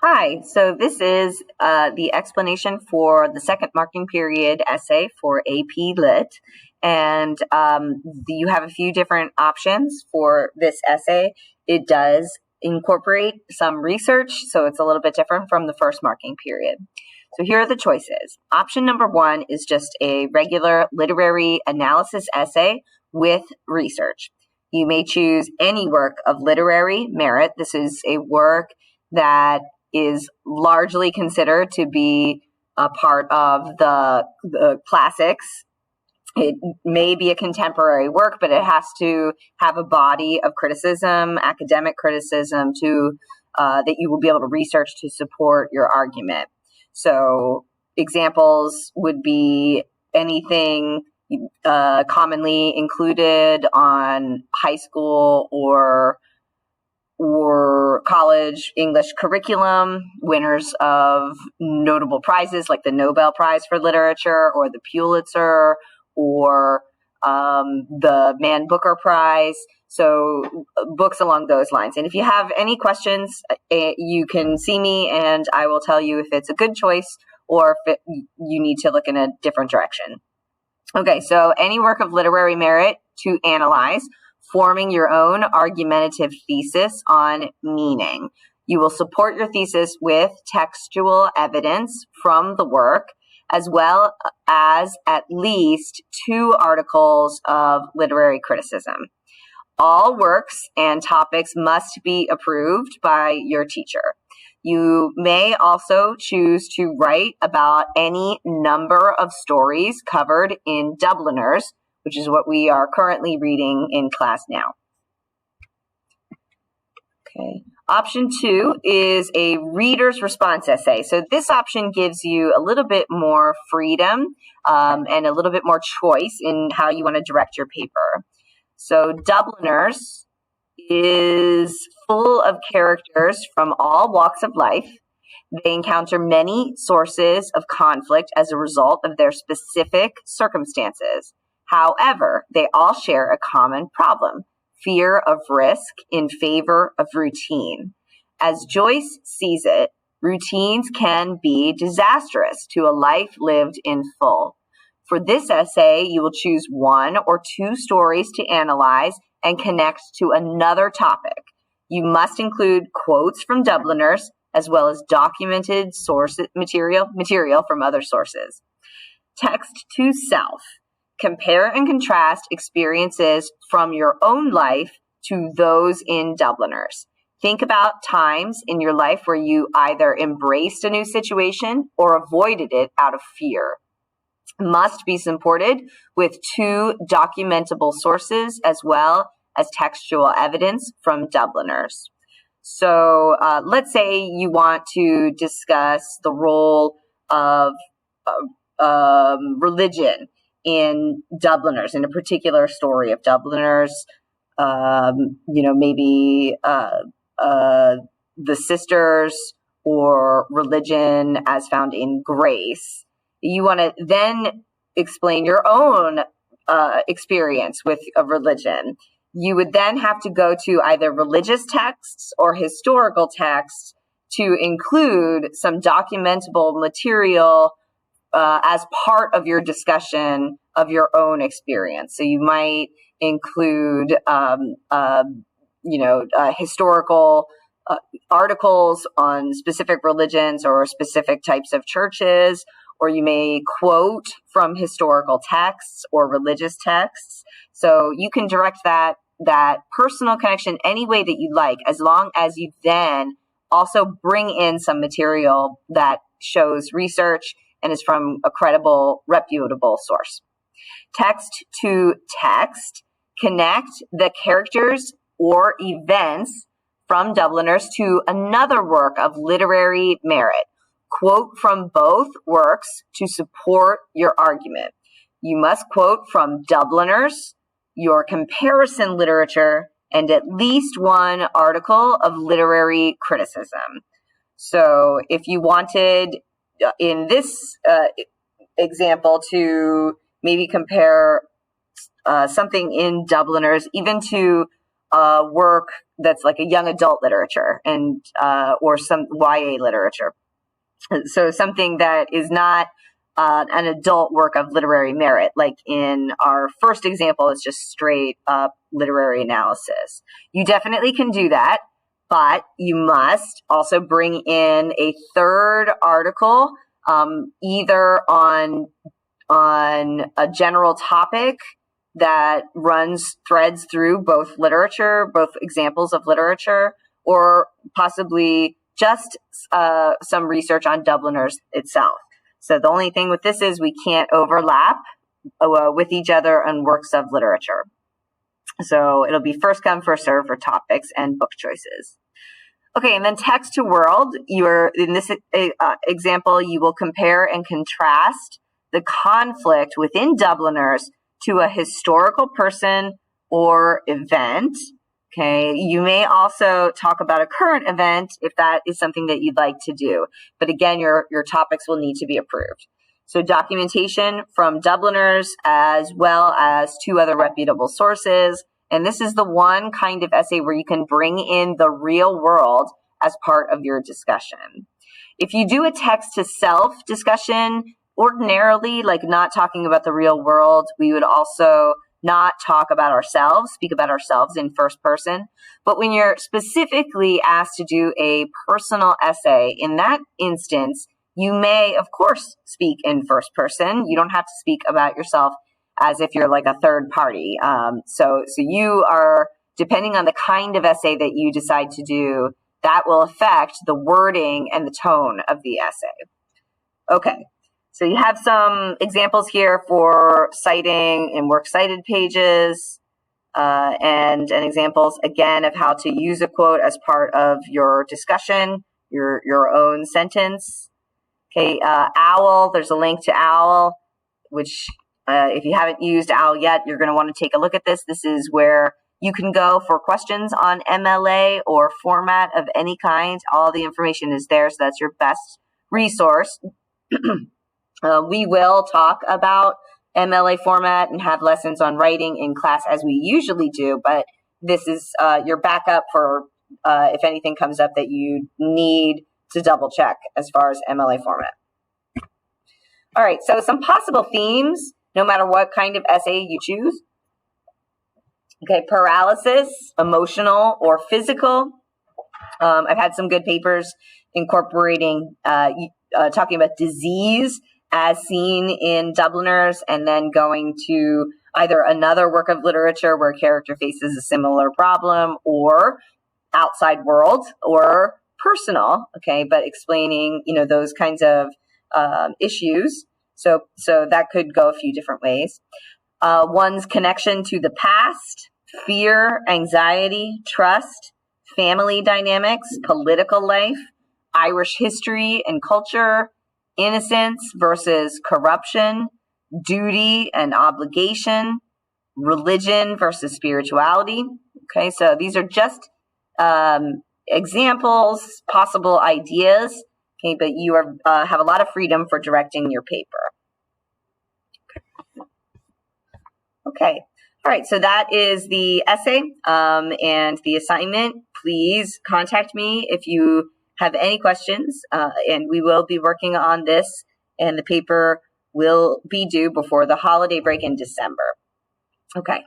Hi, so this is the explanation for the second marking period essay for AP Lit. And you have a few different options for this essay. It does incorporate some research, so it's a little bit different from the first marking period. So here are the choices. Option number 1 is just a regular literary analysis essay with research. You may choose any work of literary merit. This is a work that is largely considered to be a part of the classics. It may be a contemporary work, but it has to have a body of criticism, academic criticism, that you will be able to research to support your argument. So examples would be anything commonly included on high school or college English curriculum, winners of notable prizes like the Nobel Prize for Literature or the Pulitzer or the Man Booker Prize. So books along those lines. And if you have any questions, you can see me and I will tell you if it's a good choice or if you need to look in a different direction. Okay, so any work of literary merit to analyze, forming your own argumentative thesis on meaning. You will support your thesis with textual evidence from the work, as well as at least 2 articles of literary criticism. All works and topics must be approved by your teacher. You may also choose to write about any number of stories covered in Dubliners, which is what we are currently reading in class now. Okay. Option 2 is a reader's response essay. So this option gives you a little bit more freedom and a little bit more choice in how you want to direct your paper. So Dubliners is full of characters from all walks of life. They encounter many sources of conflict as a result of their specific circumstances. However, they all share a common problem: fear of risk in favor of routine. As Joyce sees it, routines can be disastrous to a life lived in full. For this essay, you will choose 1 or 2 stories to analyze and connect to another topic. You must include quotes from Dubliners as well as documented source material from other sources. Text to self. Compare and contrast experiences from your own life to those in Dubliners. Think about times in your life where you either embraced a new situation or avoided it out of fear. Must be supported with 2 documentable sources as well as textual evidence from Dubliners. So let's say you want to discuss the role of religion in Dubliners, in a particular story of Dubliners, maybe the sisters or religion as found in Grace. You want to then explain your own experience with a religion. You would then have to go to either religious texts or historical texts to include some documentable material as part of your discussion of your own experience. So you might include, historical articles on specific religions or specific types of churches, or you may quote from historical texts or religious texts. So you can direct that personal connection any way that you like, as long as you then also bring in some material that shows research and is from a credible, reputable source. Text to text. Connect the characters or events from Dubliners to another work of literary merit. Quote from both works to support your argument. You must quote from Dubliners, your comparison literature, and at least 1 article of literary criticism. So if you wanted in this example to maybe compare something in Dubliners even to work that's like a young adult literature and or some YA literature. So something that is not an adult work of literary merit, like in our first example, is just straight up literary analysis. You definitely can do that, but you must also bring in a third article, either on a general topic that runs threads through both literature, both examples of literature, or possibly just some research on Dubliners itself. So the only thing with this is we can't overlap with each other on works of literature. So it'll be first come, first serve for topics and book choices. Okay, and then text to world. In this example, you will compare and contrast the conflict within Dubliners to a historical person or event. Okay, you may also talk about a current event if that is something that you'd like to do. But again, your topics will need to be approved. So documentation from Dubliners as well as 2 other reputable sources. And this is the one kind of essay where you can bring in the real world as part of your discussion. If you do a text to self discussion, ordinarily, like not talking about the real world, we would also not talk about ourselves, speak about ourselves in first person. But when you're specifically asked to do a personal essay, in that instance, you may, of course, speak in first person. You don't have to speak about yourself as if you're like a third party. So you are, depending on the kind of essay that you decide to do, that will affect the wording and the tone of the essay. Okay. So you have some examples here for citing and works cited pages, and examples, again, of how to use a quote as part of your discussion, your own sentence. Okay, OWL, there's a link to OWL, which if you haven't used OWL yet, you're going to want to take a look at this. This is where you can go for questions on MLA or format of any kind. All the information is there, so that's your best resource. We will talk about MLA format and have lessons on writing in class as we usually do, but this is your backup for if anything comes up that you need to double check as far as MLA format. All right, so some possible themes, no matter what kind of essay you choose. Okay, paralysis, emotional or physical. I've had some good papers incorporating, talking about disease as seen in Dubliners, and then going to either another work of literature where a character faces a similar problem, or outside world, or personal, okay, but explaining, those kinds of issues. So that could go a few different ways. One's connection to the past, fear, anxiety, trust, family dynamics, political life, Irish history and culture, innocence versus corruption, duty and obligation, religion versus spirituality. Okay, so these are just examples, possible ideas. Okay, but you have a lot of freedom for directing your paper. Okay, all right, so that is the essay and the assignment. Please contact me if you have any questions, and we will be working on this, and the paper will be due before the holiday break in December. Okay,